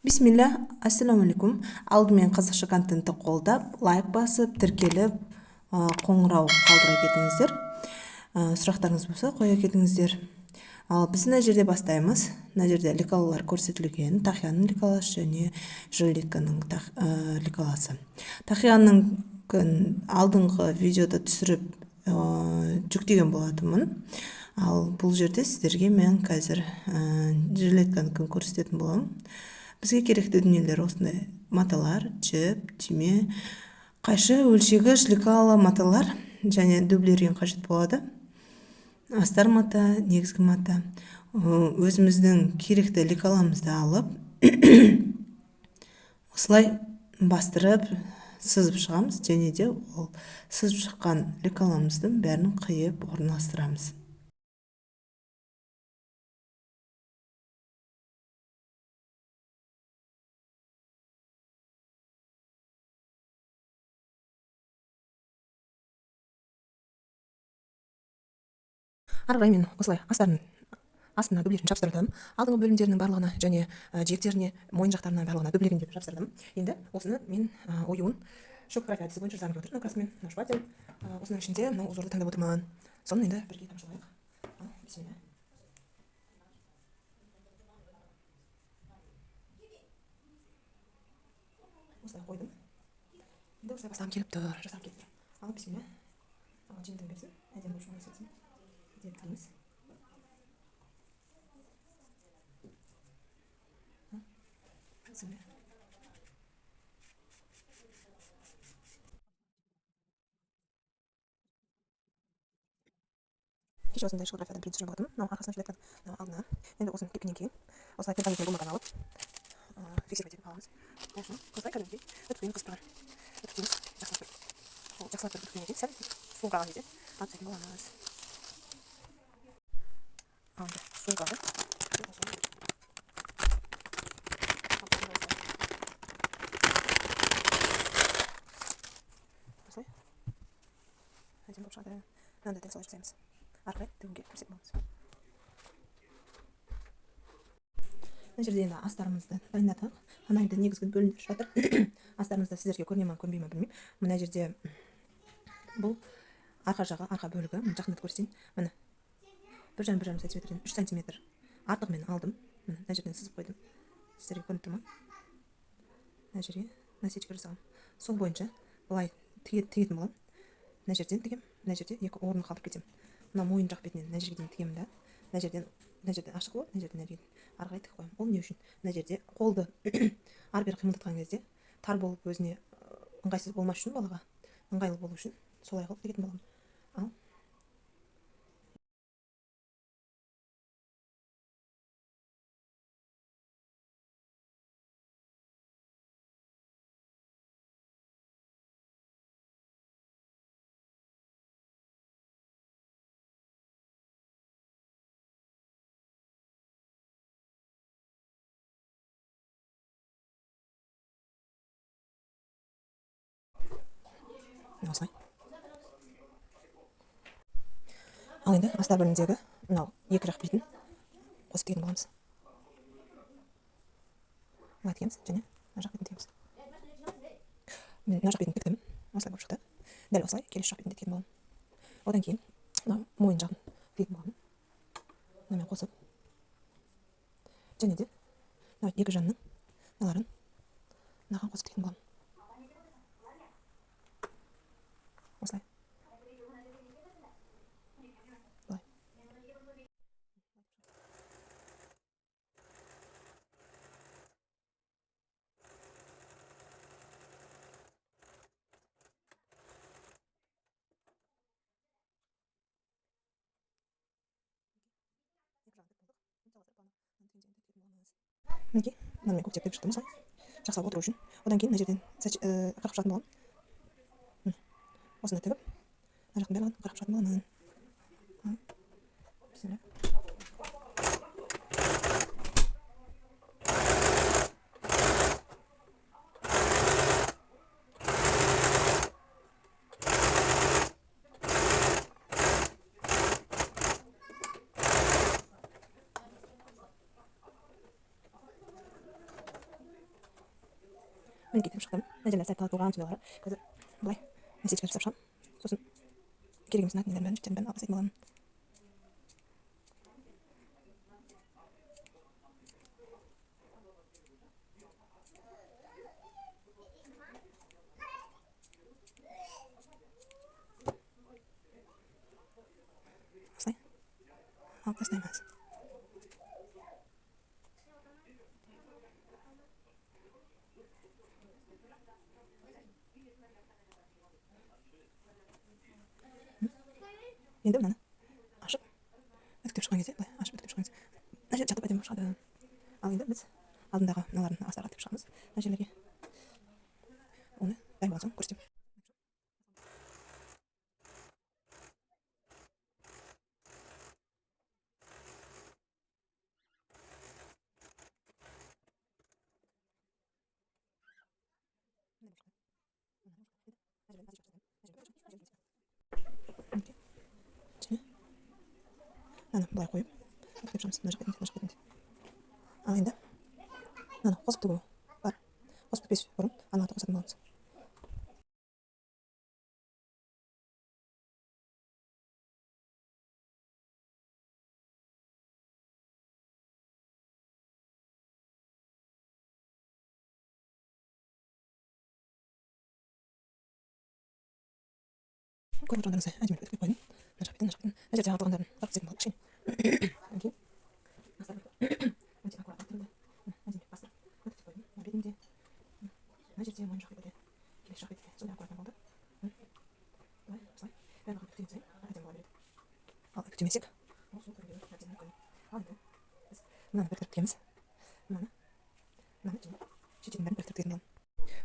Бисмилля, ассаламу алейкум. Алдымен қазақша контентті қолдап, лайк басып, тіркеліп, қоңырау қалдыра кетіңіздер. Сұрақтарыңыз болса, қоя кетіңіздер. Ал біз мына жерде бастаймыз. Мына жерде ликалалар көрсетілген. Тахияның ликаласы және жилетканың ликаласы. Тахияның алдыңғы видеода түсіріп жүктеген болатынмын. Ал бұл жерде сіздерге мен қазір жилетканың көрсететін боламын. Бізге керекті дүниелер осындай маталар, жіп, түйме, қайшы, өлшегі, шликалы маталар және дублерген қажет болады. Астар мата, негізгі мата. Өзіміздің керекті ликаламызды алып, осылай бастырып, сызып шығамыз, және де ол сызып шыққан ликаламыздың бәрін қиып орналастырамыз. Ары қарай мен осылай астардың астына дублерін жапсырдым. Алдыңғы бөлімдерінің барлығына және жиектеріне, мойын жақтарына барлығына дублергендеп жапсырдым. Енді осыны мен оюын шок профиль әдісі бойынша жасағым келіп отыр. Краспен шпатель. Осының ішінде мынау узорды таңдап отырмын. Соны енді бірге тамашалайық. Бисмилля. Осылай қойдым. Енді осылай бастағым келіп тұр, жасағым келіп тұр. Ал бисмилля. Жеңдім берсін, әдемі болып шыға кетсін деп тілейміз. Кеше осындай шилографиядан принт түсірген болатынмын. Мынау арқасынан жилетканың алдына. Енді осыны кепкеннен кейін осылай пергаментпен бумадан алып фиксировать етіп аламыз. Осылай кәдімгідей үтікпен қысып тұрар. Үтіктейміз, жақсылап тұрып. Жақсылап тұрып үтіккеннен кейін сәл су қалған кезде алып тастайтын боламыз. Алды, су қалды. Осылай. Әдемі болып шығады. Мынандай дәл солай жасаймыз. Ары қарай тігуге кірісетін боламыз. Мына жерде енді астарымызды дайындадық. Ана жерде негізгі бөлімдер жатыр. Астарымызды сіздерге көріне ме, көрмей ме білмеймін. Мына жерде бұл арқа жағы, арқа бөлігі. Жақындатып көрсетейін. Міне 1,5 сантиметрден 3 сантиметр артығымен алдым. Мына жерден сызып қойдым. Сіздерге көрініп тұр ма? Мына жерге насечка жасағым. Сол бойынша былай тігетін боламын. Мына жерден тігем, мына жерде екі орын қалдырып кетем. Мына мойын жақ бетінен мына жерге дейін тігемін да. Мына жерден ашық болады, мына жерден ары қарай тігіп қоямын. Ол не үшін? Мына жерде қолды ары бері қимылдатқан кезде тар болып өзіне ыңғайсыз болмас үшін, балаға ыңғайлы болу үшін солай қылып тігетін боламын. Ал осылай. Ал енді астар бөліміндегі мынау екі жақ бетін қосып тігетін боламыз. Былай тігеміз және мына жақ бетін тігеміз. Мен мына жақ бетін тіктім. Осылай болып шықты. Дәл осылай келесі жақ бетін тігетін боламын. Одан кейін мынау мойын жағын тігетін боламын. Мынамен қосып және де мынау екі жанның мыналарын мынаған қосып тігетін боламын. Осылай. Мінекей, мынамен көктеп тігіп шықтым осылай. Жақсылап отыру үшін. Одан кейін мына жерден қырқып шығатын боламын. Осыны тігіп, мына жақтың барлығын қырқып шығатын боламын. Бисмилля. мінекей тігіп шықтым. Мына жерлер сайып қалып болған судалары. Қазір былай насечка жасап шығамын. Сосын керек емес нелердің бәрін жіптердің бәрін алып тастайтын боламын. Осылай алып тастаймыз. Енді мынаны ашып үтіктеп шыққан кезде, былай ашып үтіктеп шыққан кезде мына жер жатып әдемі шығады. Ал енді біз алдындағы мыналарын астарға тігіп шығамыз. Мына жерлерге оны дайын болған соң көрсетемін. Мынаны былай қойып үтіктеп шығамыз. Мына жақ бетінде, мына жақ бетінде. Ал енді мынаны қосып тігу бар. Қосып тікпес бұрын ана қосатын боламыз. Көріп отырғандарыңыздай әдемі үтіктеп қойдым. Мына жақ бетін, мына жақ бетін. Мына жерде артылғандарын артық істейтін болады кішкене. Өте аккуратно тігілді. Әдемі бастырып үтіктеп қойдым. Мына бетінде, мына жерде, мойын жақ бетінде, келесі жақ бетінде сондай аккуратно болды. Былай, осылай. Бәрін үтіктеген сайын әдемі бола береді. Ал үтіктемесек, ол сол көрінбеуі әбден мүмкін. Ал енді біз мынаны біріктіріп тігеміз. Мынаны және шеттердің бәрін біріктіріп тігетін боламын.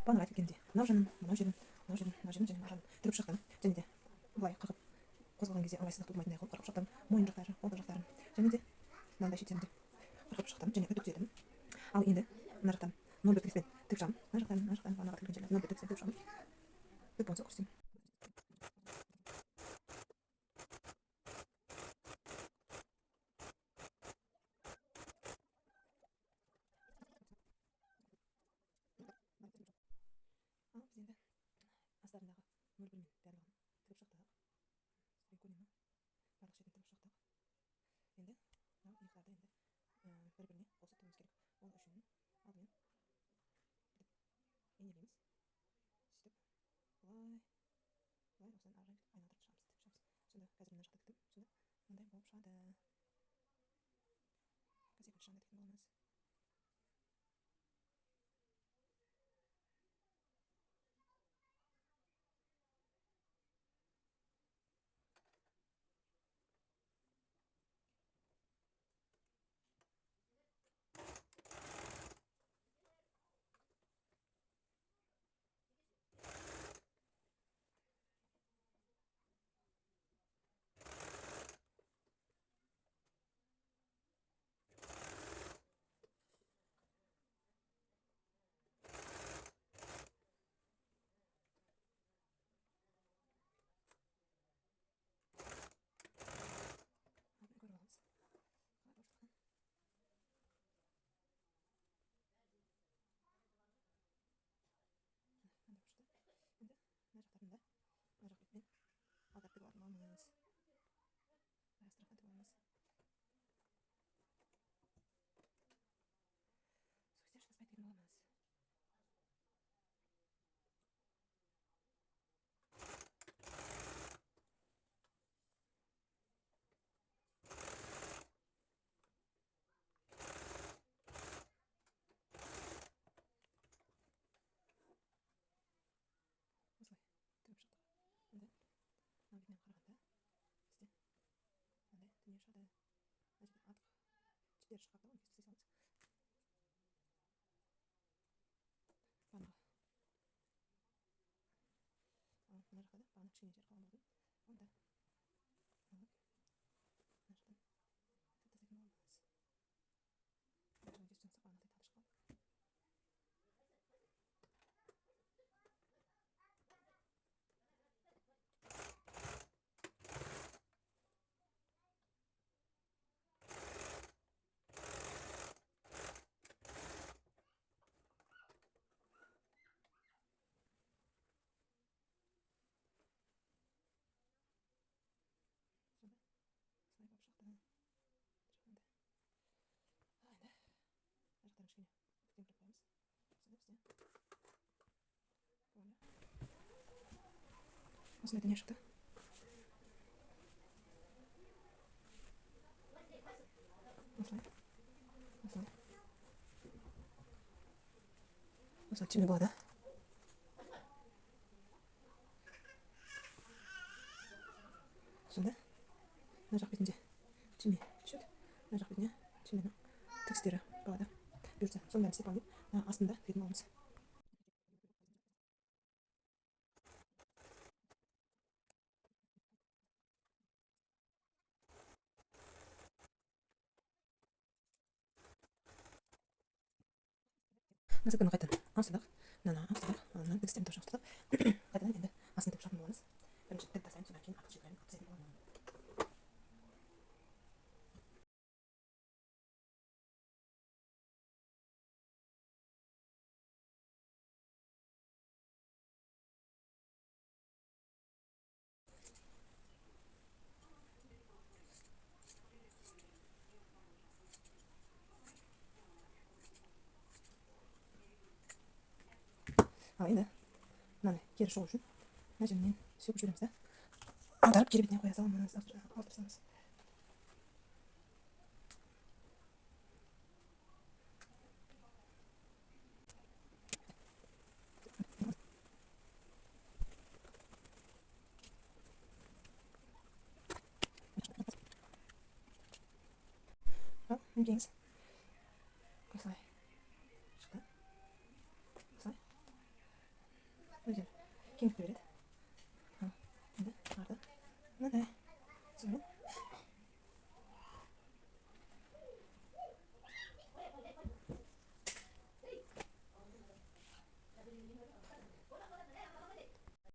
Бағана айтып кеткендей, мынау жағын, мынау жерін, мынау жерін, мынау жерін және мына жағын тігіп шықтым. Және де былай қағып қозғалған кезде ыңғайсыздық тудырмайтындай қылып қырқып шықтым. Мойын жақтары, қолтық жақтарын және де мынандай шеттерін де қырқып шықтым және үтіктедім. Ал енді мына жақтан 0 бүктіріспен тігіп шығамын. Мына жақтан бағанағы тігілген жерлерін 0 бүктіріспен тігіп шығамын. Тігіп болса көрсетейін. Ал біз енді астарындағы 0 бірмен барлығын тігіп шықтық. Сізбен көре ме? Барлық шетін тігіп шықтық. Енді мынау иықтарды енді бір-біріне қосып тігуіміз керек. Ол үшін алдымен инелейміз. Сөйтіп былай осыдан ары қарай айналдырып шығамыз. Сонда қазір мына жақта тіктім. Сонда мынандай болып шығады. Қазір екінші жағында тікетін боламыз. Көріп аламыз. Қалай болып жатқан. Мынандай болып шықты. Енді мына жақтарын да мына жақ бетпен алдап тігіп алатын боламыз. Астырақтан тігіп аламыз. Сол кезде шатаспай тігетін боламыз. Осылай тігіп шықтық. Енді мына бетінен қарағанда бізде мынандай дүние шығады. Мына жерде артық жіптері шығып қалды, оны кесіп тастай саламыз. Бағанағы мына жақта да бағана кішкене жер қалған болатын. Оны да алып мына жақтан тігіп тастайтын боламыз. Мына жағын кесіп тастасақ бағанағыдай тағы да шығып қалды. Осындай дүние шықты. Осылай түйме болады. Сонда мына жақ бетінде түйме түседі. Мына жақ бетіне түйменің тігістері болады. Бұйыртса соның бәрін істеп алып, астында тігетін аламыз. Назыкпен қайтадан ауыстырдық. Мынаны ауыстырдық. Мынаны тігістерін тоже ауыстырдық. Қайтадан енді астын тігіп шығатын боламыз. Бірінші тігіп тастаймын, содан кейін артқы шектерін алып тастайтын боламын. Ал енді мынаны кері шығу үшін мына жерінен сөгіп жібереміз да аударып кері бетіне қоя саламыз. Ауыстырсамыз. Ал мінекейіңіз осылай шықты. Осылай мына жер кеңдікті береді. Ал енді арды мынадай сонымен